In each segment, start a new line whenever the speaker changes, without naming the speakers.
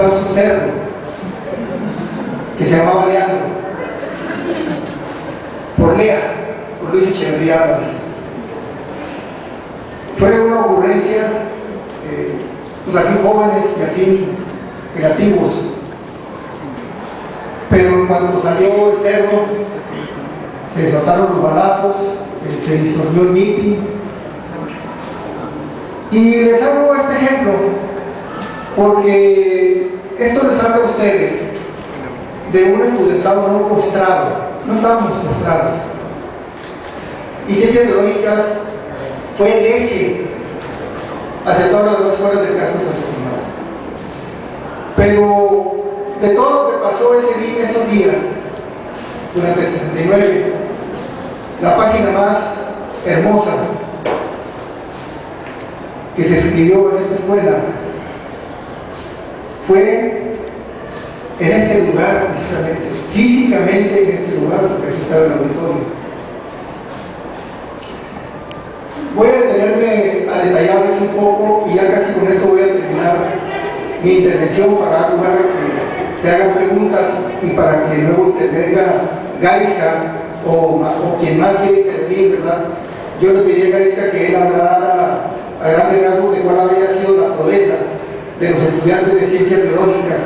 un cerdo que se llamaba Leandro, por Lea, por Luis Echeverría Álvarez. Fue una ocurrencia, pues aquí jóvenes y aquí creativos, pero en cuanto salió el cerdo, se desataron los balazos, se disolvió el mitin. Y les hago este ejemplo porque esto les habla a ustedes de un estudiantado no postrado. No estábamos postrados. Y ciencias biológicas fue el eje hacia todas las demás escuelas del caso de Santo Tomás. Pero de todo lo que pasó esos días, durante el 69, la página más hermosa que se escribió en esta escuela fue en este lugar, precisamente, físicamente en este lugar, porque aquí estaba el auditorio. Voy a detenerme a detallarles un poco y ya casi con esto voy a terminar mi intervención para dar lugar a que se hagan preguntas y para que luego intervenga Gaisca o quien más quiere intervenir, ¿verdad? Yo le pedí a Gaisca que él hablara a grandes rasgos de cuál habría sido la proeza de los estudiantes de ciencias biológicas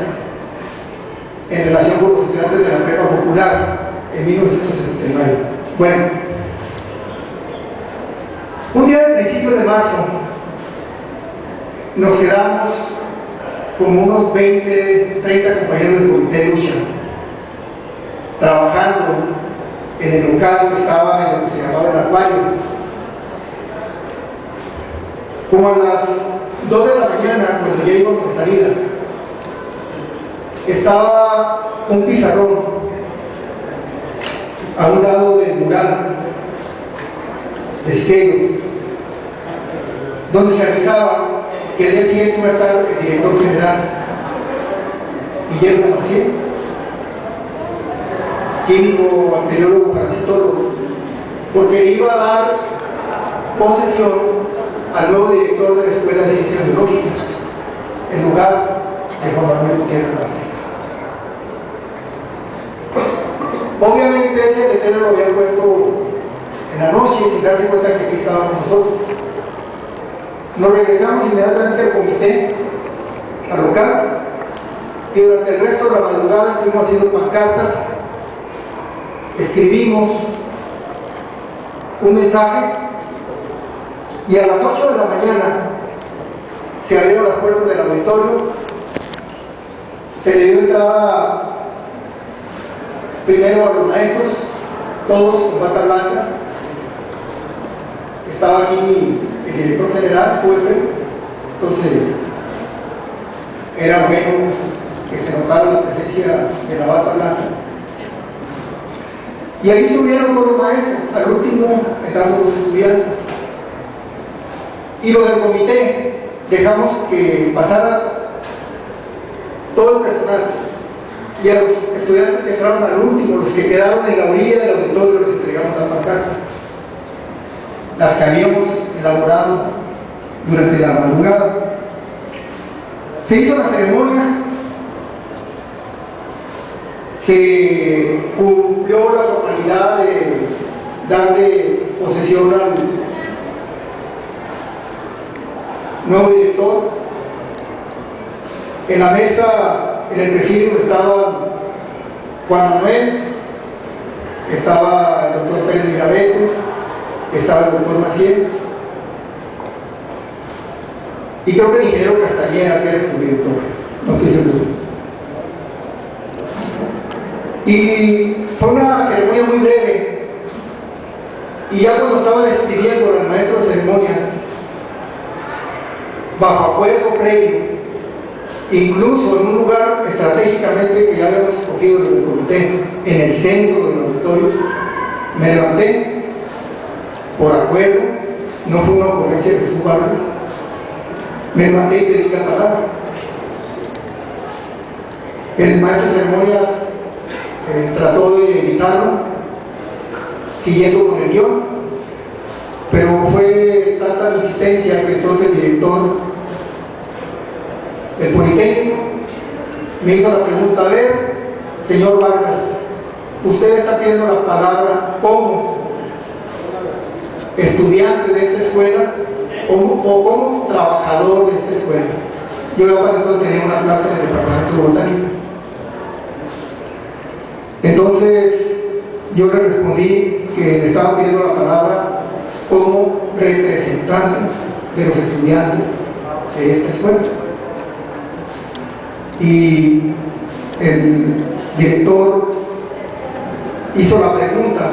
en relación con los estudiantes de la prepa popular en 1979. Bueno, un día de principios de marzo nos quedamos como unos 20, 30 compañeros del comité de lucha trabajando en el local que estaba en lo que se llamaba el Acuario. Como a las 2 de la mañana, cuando ya íbamos de salida, estaba un pizarrón a un lado del mural de Siqueiros, donde se avisaba que el día siguiente iba a estar el director general, Guillermo Maciel, químico, bacteriólogo, parasitólogo, porque le iba a dar posesión al nuevo director de la Escuela de Ciencias Biológicas, en lugar de Juan Manuel Gutiérrez Garcés. Obviamente ese letrero lo habían puesto en la noche sin darse cuenta que aquí estábamos nosotros. Nos regresamos inmediatamente al comité, al local, y durante el resto de la madrugada estuvimos haciendo pancartas, escribimos un mensaje, y a las 8 de la mañana se abrieron las puertas del auditorio, se le dio entrada primero a los maestros, todos con bata blanca. Estaba aquí el director general, Puente, entonces era bueno que se notara la presencia de la bata blanca. Y ahí estuvieron todos los maestros, al último entramos los estudiantes. Y lo del comité, dejamos que pasara todo el personal. Y a los estudiantes que entraron al último, los que quedaron en la orilla del auditorio, les entregamos la pancarta. Las que habíamos elaborado durante la madrugada. Se hizo la ceremonia, se cumplió la formalidad de darle posesión al nuevo director. En la mesa, en el presidio, estaba Juan Manuel, estaba el doctor Pérez Mirabete, estaba el doctor Maciel, y creo que el ingeniero Castañeda, que era su director, no estoy seguro. Y fue una ceremonia muy breve, y ya cuando estaba despidiendo al maestro de ceremonias, bajo acuerdo previo, incluso en un lugar estratégicamente que ya habíamos escogido desde el comité, en el centro del auditorio, me levanté por acuerdo, no fue una ocurrencia de Jesús Vargas, me levanté y pedí la palabra. El maestro de ceremonias trató de evitarlo, siguiendo con el guión, pero fue tanta mi insistencia que entonces el director del Politécnico me hizo la pregunta: a ver, señor Vargas, usted está pidiendo la palabra como estudiante de esta escuela o como trabajador de esta escuela. Yo ya para entonces tenía una clase en el departamento de botánica. Entonces yo le respondí que le estaba pidiendo la palabra como representante de los estudiantes de esta escuela. Y el director hizo la pregunta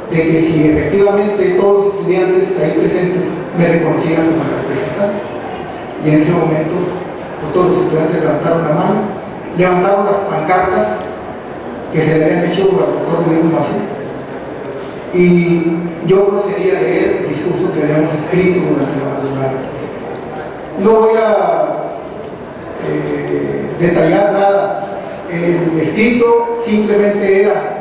de que si efectivamente todos los estudiantes ahí presentes me reconocían como representante. Y en ese momento pues, todos los estudiantes levantaron la mano, levantaron las pancartas que se le habían hecho al doctor Guillermo Macé, y yo procedí a leer el discurso que habíamos escrito durante la madrugada. No voy a detallar nada. El escrito simplemente era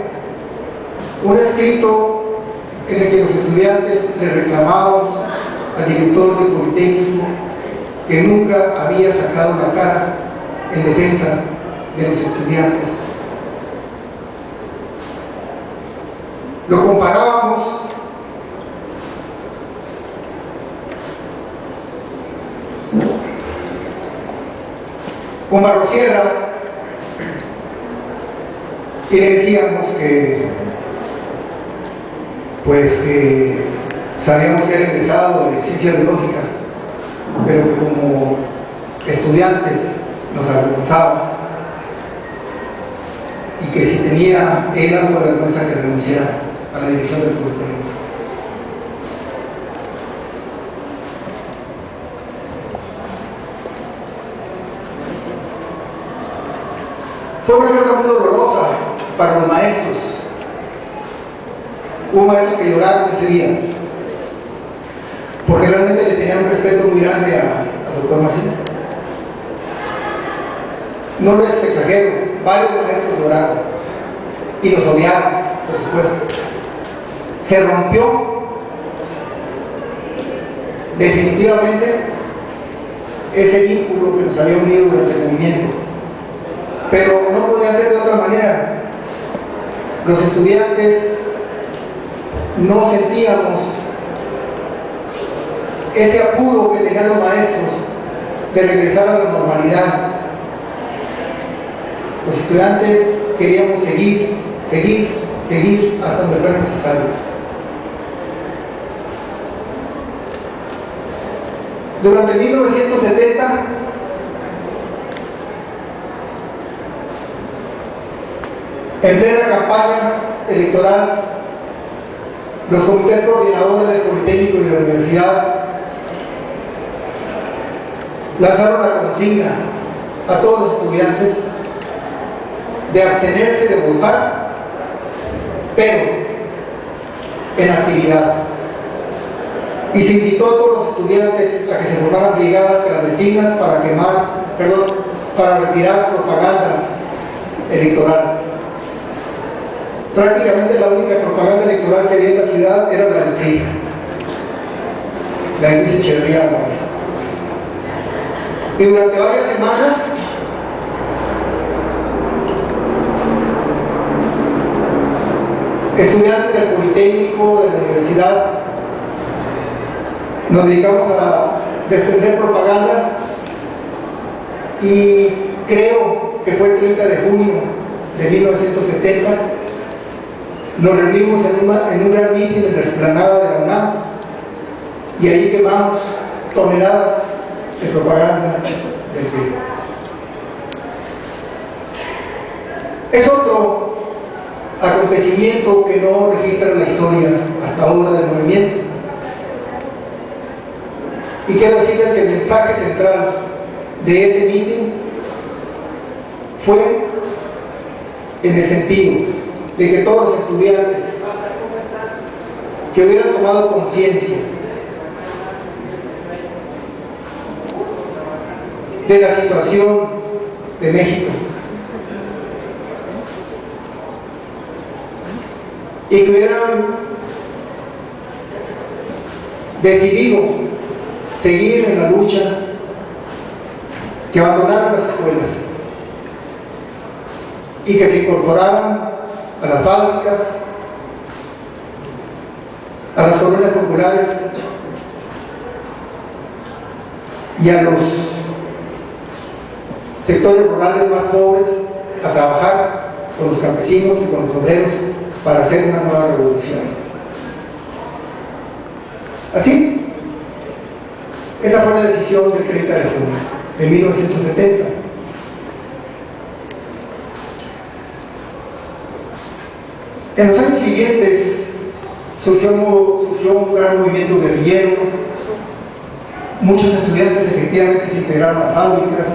un escrito en el que los estudiantes le reclamábamos al director del Politécnico que nunca había sacado la cara en defensa de los estudiantes. Lo comparábamos con Barrosierra y le decíamos que sabíamos que era egresado de ciencias biológicas, pero que como estudiantes nos avergonzaba y que si tenía él algo de vergüenza que renunciara a la dirección del Politécnico. Fue una guerra muy dolorosa para los maestros. Hubo maestros que lloraron ese día, porque realmente le tenían un respeto muy grande al doctor Macé. No les exagero, varios maestros lloraron y los odiaron, por supuesto. Se rompió definitivamente ese vínculo que nos había unido durante el movimiento, pero no podía ser de otra manera. Los estudiantes no sentíamos ese apuro que tenían los maestros de regresar a la normalidad. Los estudiantes queríamos seguir hasta donde fuera necesario. Durante 1970, en plena campaña electoral, los comités coordinadores del Politécnico y de la Universidad lanzaron la consigna a todos los estudiantes de abstenerse de votar, pero en actividad. Y se invitó a todos los estudiantes a que se formaran brigadas clandestinas para retirar propaganda electoral. Prácticamente la única propaganda electoral que había en la ciudad era la del PRI, la de Luis Echeverría Álvarez. Y durante varias semanas estudiantes del Politécnico, de la universidad, nos dedicamos a defender propaganda, y creo que fue el 30 de junio de 1970, nos reunimos en un gran mitin en la explanada de la UNAM, y ahí quemamos toneladas de propaganda del PRI. Es otro acontecimiento que no registra la historia hasta ahora del movimiento. Y quiero decirles que el mensaje central de ese mitin fue en el sentido de que todos los estudiantes que hubieran tomado conciencia de la situación de México y que hubieran decidido seguir en la lucha, que abandonaran las escuelas, y que se incorporaran a las fábricas, a las colonias populares y a los sectores rurales más pobres a trabajar con los campesinos y con los obreros para hacer una nueva revolución. Así, esa fue la decisión del 30 de junio de 1970. En los años siguientes surgió un gran movimiento guerrillero, muchos estudiantes efectivamente se integraron a fábricas,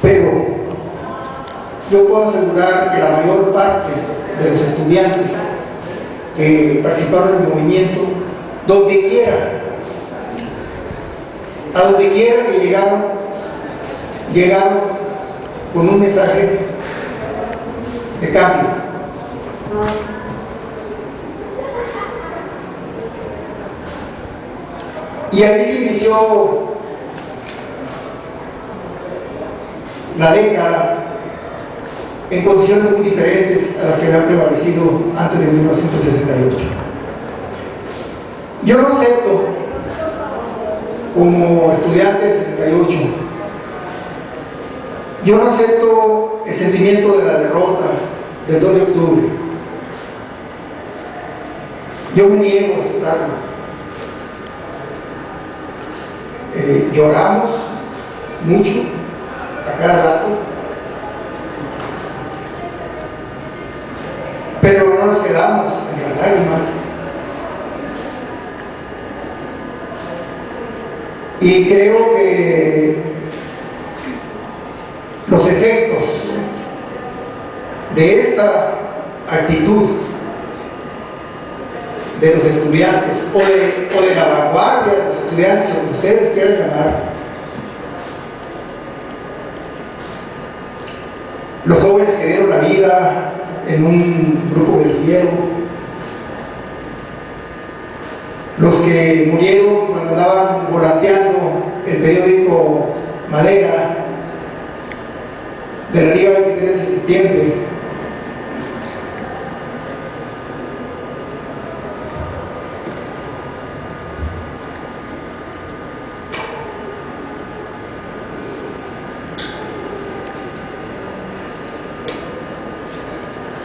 pero yo puedo asegurar que la mayor parte de los estudiantes que participaron en el movimiento, a donde quiera que llegaron con un mensaje de cambio. Y ahí se inició la década en condiciones muy diferentes a las que habían prevalecido antes de 1968. Yo no acepto, como estudiante del 68, yo no acepto el sentimiento de la derrota del 2 de octubre. Yo me niego a aceptarlo. Lloramos mucho a cada rato, pero no nos quedamos en las lágrimas. Y creo que los efectos de esta actitud de los estudiantes o de la vanguardia de los estudiantes, o como ustedes quieran llamar, los jóvenes que dieron la vida en un grupo guerrillero, los que murieron cuando andaban volanteando el periódico Madera de la Liga 23 de septiembre,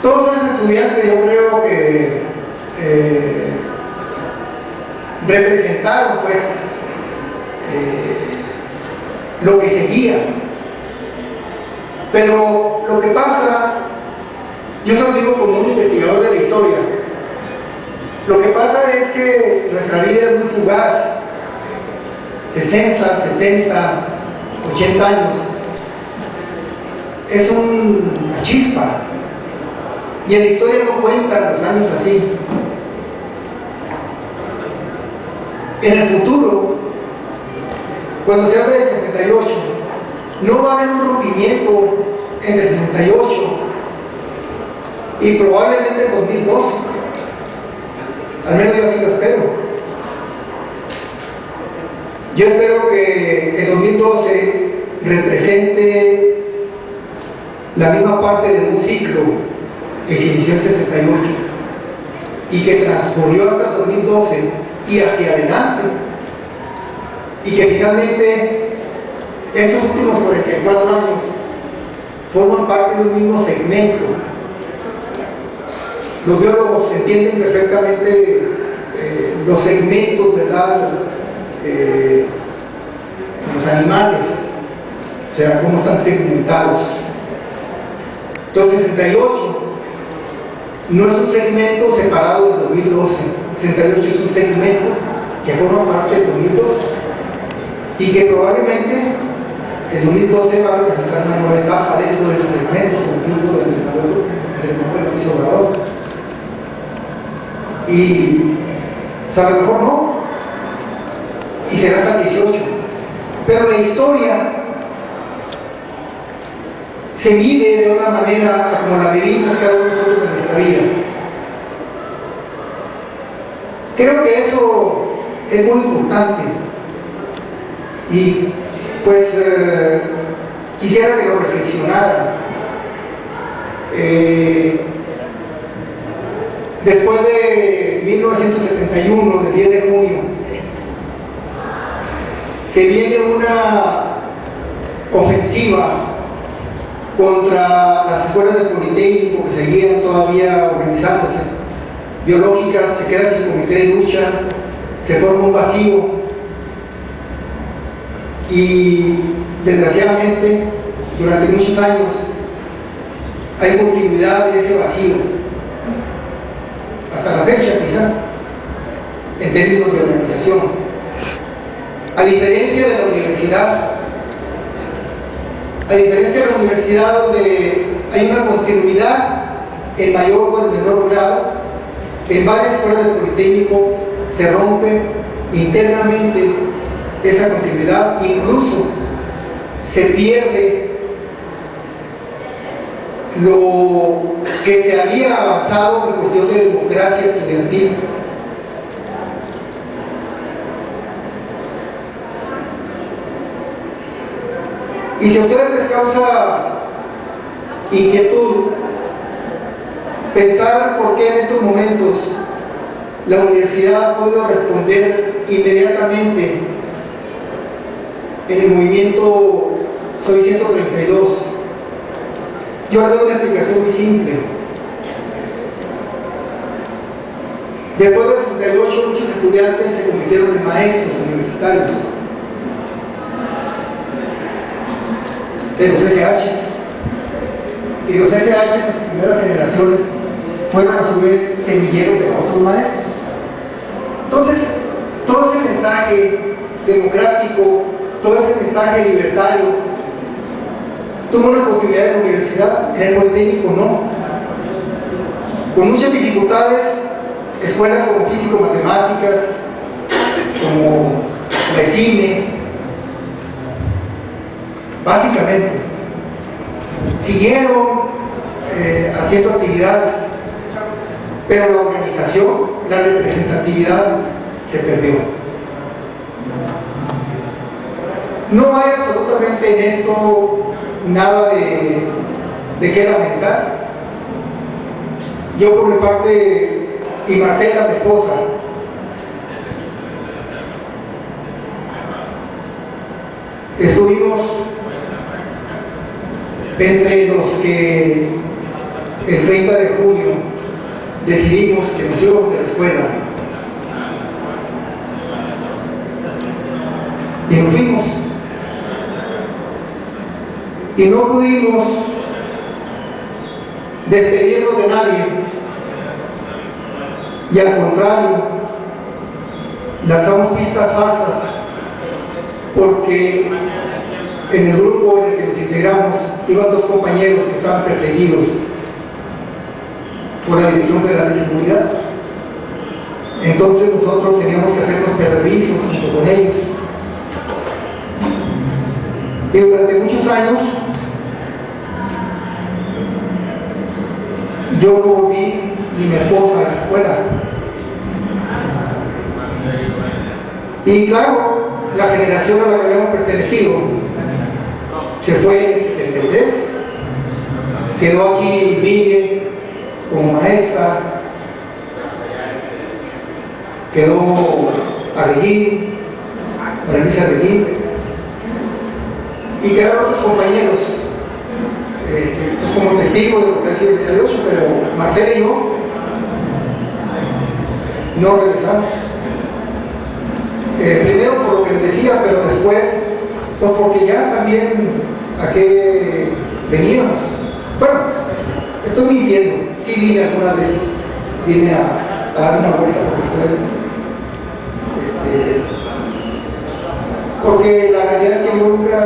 todos esos estudiantes, yo creo que representaron pues lo que seguía. Pero lo que pasa, yo se lo digo como un investigador de la historia, lo que pasa es que nuestra vida es muy fugaz. 60, 70, 80 años es una chispa, y en la historia no cuentan los años así. En el futuro, cuando se habla de 68, no va a haber un rompimiento entre el 68 y probablemente el 2012. Al menos yo así lo espero. Yo espero que el 2012 represente la misma parte de un ciclo que se inició en 68 y que transcurrió hasta el 2012 y hacia adelante, y que finalmente estos últimos 44 años forman parte de un mismo segmento. Los biólogos entienden perfectamente los segmentos, ¿verdad?, los animales, o sea, cómo están segmentados. Entonces 68 no es un segmento separado del 2012, 68 es un segmento que forma parte del 2012 y que probablemente el 2012 va a representar una nueva etapa dentro de ese segmento con el triunfo del Manuel López Obrador. Y o sea, a lo mejor no, y será hasta el 18, pero la historia se vive de una manera como la vivimos cada uno de nosotros en nuestra vida. Creo que eso es muy importante y pues quisiera que lo reflexionaran. Después de 1971, del 10 de junio, se viene una ofensiva contra las escuelas del Politécnico que seguían todavía organizándose. Biológicas se queda sin comité de lucha, se forma un vacío y desgraciadamente durante muchos años hay continuidad de ese vacío hasta la fecha, quizá, en términos de organización. A diferencia de la universidad donde hay una continuidad en mayor o en menor grado, en varias escuelas del Politécnico se rompe internamente esa continuidad, incluso se pierde lo que se había avanzado en cuestión de democracia estudiantil. Y si a ustedes les causa inquietud pensar por qué en estos momentos la universidad ha podido responder inmediatamente en el movimiento Soy 132, yo les doy una explicación muy simple. Después de 68, muchos estudiantes se convirtieron en maestros universitarios de los SH, y los SH, sus primeras generaciones, fueron a su vez semilleros de otros maestros. Entonces, todo ese mensaje democrático, todo ese mensaje libertario, tuvo una continuidad en la universidad. En el Politécnico no. Con muchas dificultades, escuelas como físico-matemáticas, como la ECIME, básicamente, siguieron haciendo actividades, pero la organización, la representatividad se perdió. No hay absolutamente en esto nada de qué lamentar. Yo por mi parte, y Marcela, mi esposa, estuvimos entre los que el 30 de junio decidimos que nos íbamos de la escuela y nos fuimos, y no pudimos despedirnos de nadie, y al contrario lanzamos pistas falsas, porque en el grupo en el que nos integramos iban dos compañeros que estaban perseguidos por la Dirección Federal de Seguridad. Entonces nosotros teníamos que hacernos perredizos junto con ellos, y durante muchos años yo no volví, ni mi esposa, a la escuela. Y claro, la generación a la que habíamos pertenecido se fue en el 73, quedó aquí Miguel como maestra, quedó Arreguín, y quedaron otros compañeros pues como testigos de lo que ha sido el 78, pero Marcela y yo no regresamos. Primero por lo que les decía, pero después pues porque ya también a qué veníamos. Bueno, estoy mintiendo, sí vine algunas veces, vine a dar una vuelta por la escuela, porque la realidad es que yo nunca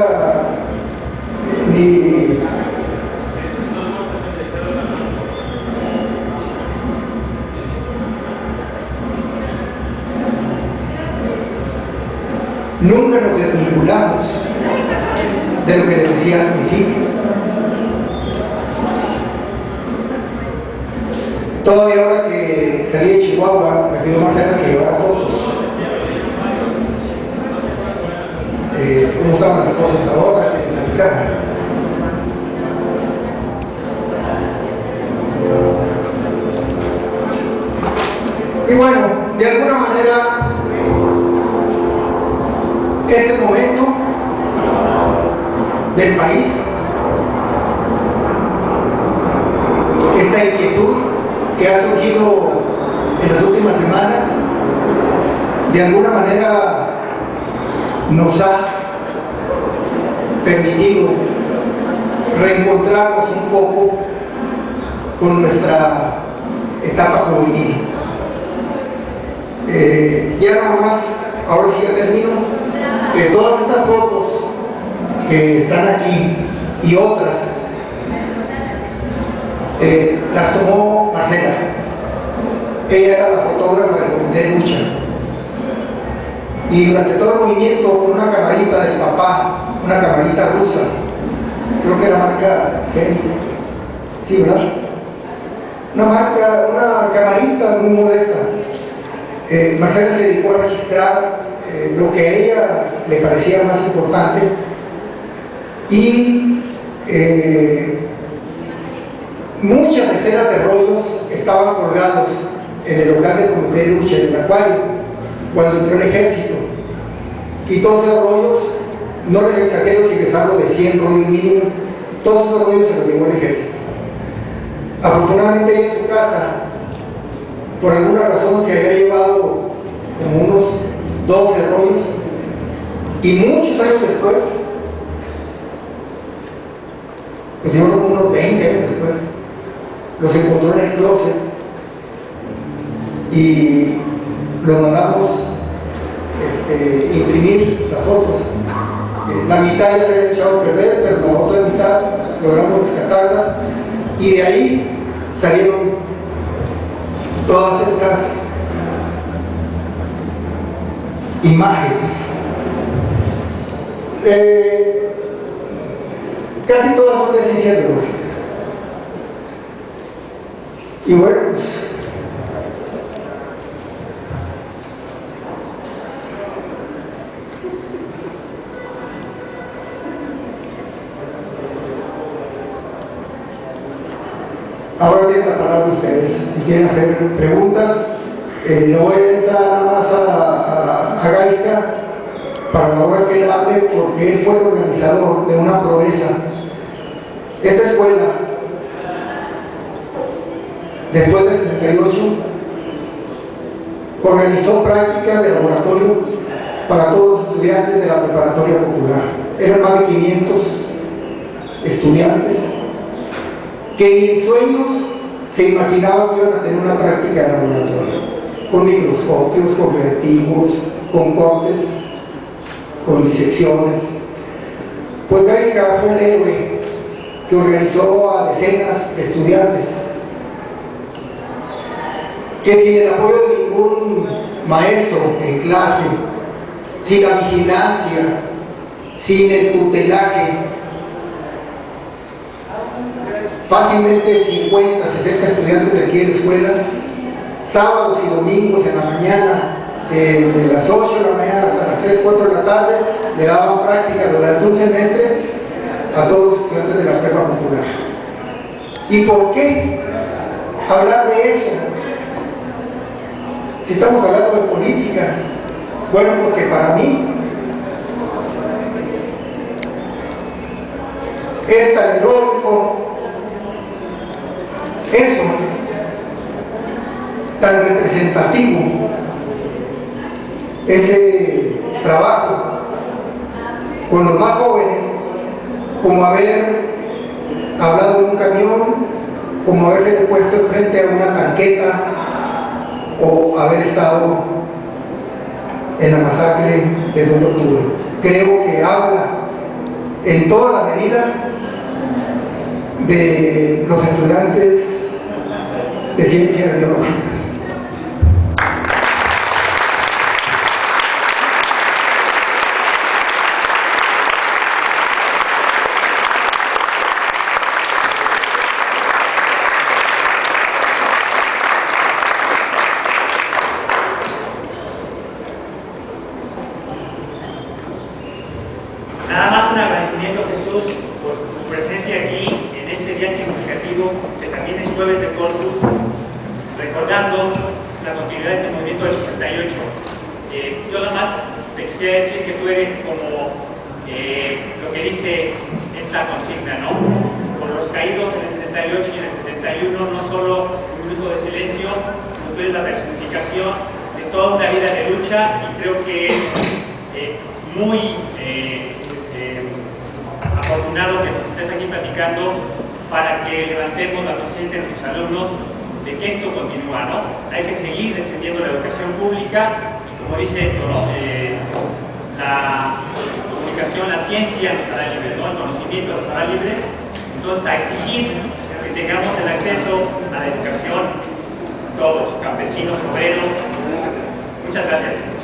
nunca nos desvinculamos de lo que les decía al principio. Todavía ahora que salí de Chihuahua, me pidió Marcela que llevara fotos. ¿Cómo estaban las cosas ahora? Que platicaran. Y bueno, de alguna manera, este momento del país, esta inquietud que ha surgido en las últimas semanas, de alguna manera nos ha permitido reencontrarnos un poco con nuestra etapa juvenil. Ya nada más, ahora sí ya termino, que todas estas fotos que están aquí y otras las tomó Marcela. Ella era la fotógrafa del comité de lucha, y durante todo el movimiento con una camarita del papá, una camarita rusa, creo que era marca Zen, sí, ¿verdad? Una camarita muy modesta. Marcela se dedicó a registrar lo que a ella le parecía más importante, y muchas decenas de rollos estaban colgados en el local del comité de lucha, en el acuario, cuando entró el ejército. Y todos esos rollos, no les exagero si les hablo de 100 rollos mínimo, todos esos rollos se los llevó el ejército. Afortunadamente ella en su casa, por alguna razón, se había llevado como unos 12 rollos, y muchos años después, pues yo creo unos 20 años después, los encontró en el closet y los mandamos imprimir las fotos. La mitad ya se había echado a perder, pero la otra mitad logramos rescatarlas, y de ahí salieron todas estas imágenes. Casi todas son de ciencias biológicas. Y bueno, pues, ahora tienen la palabra ustedes. Si quieren hacer preguntas, le voy a entrar nada más a Gaisca para la hora que él hable, porque él fue el organizador de una promesa. Esta escuela, después del 68, organizó prácticas de laboratorio para todos los estudiantes de la preparatoria popular. Eran más de 500 estudiantes que ni en sueños se imaginaban que iban a tener una práctica de laboratorio, con microscopios, con reactivos, con cortes, con disecciones. Pues Gaisca fue el héroe que organizó a decenas de estudiantes que, sin el apoyo de ningún maestro en clase, sin la vigilancia, sin el tutelaje, fácilmente 50, 60 estudiantes de aquí en la escuela, sábados y domingos en la mañana, de las 8 de la mañana hasta las 3, 4 de la tarde, le daban práctica durante un semestre a todos los estudiantes de la prepa popular. ¿Y por qué hablar de eso si estamos hablando de política? Bueno, porque para mí es tan heroico eso, tan representativo ese trabajo con los más jóvenes, como haber hablado en un camión, como haberse puesto enfrente a una tanqueta, o haber estado en la masacre de 2 de octubre. Creo que habla en toda la medida de los estudiantes de ciencias biológicas.
Nada más un agradecimiento, Jesús, por tu presencia aquí en este día significativo, que también es jueves de Corpus, recordando la continuidad del movimiento del 68. Yo nada más te quisiera decir que tú eres como lo que dice esta consigna, ¿no? Por los caídos en el 68 y en el 71, no solo un minuto de silencio, sino tú eres la personificación de toda una vida de lucha, y creo que es muy afortunado que nos estés aquí platicando para que levantemos la conciencia de nuestros alumnos de que esto continúa, ¿no? Hay que seguir defendiendo la educación pública, y como dice esto, ¿no? La comunicación, la ciencia nos hará libres, ¿no? El conocimiento nos hará libres. Entonces, a exigir que tengamos el acceso a la educación, todos, campesinos, obreros. Muchas gracias.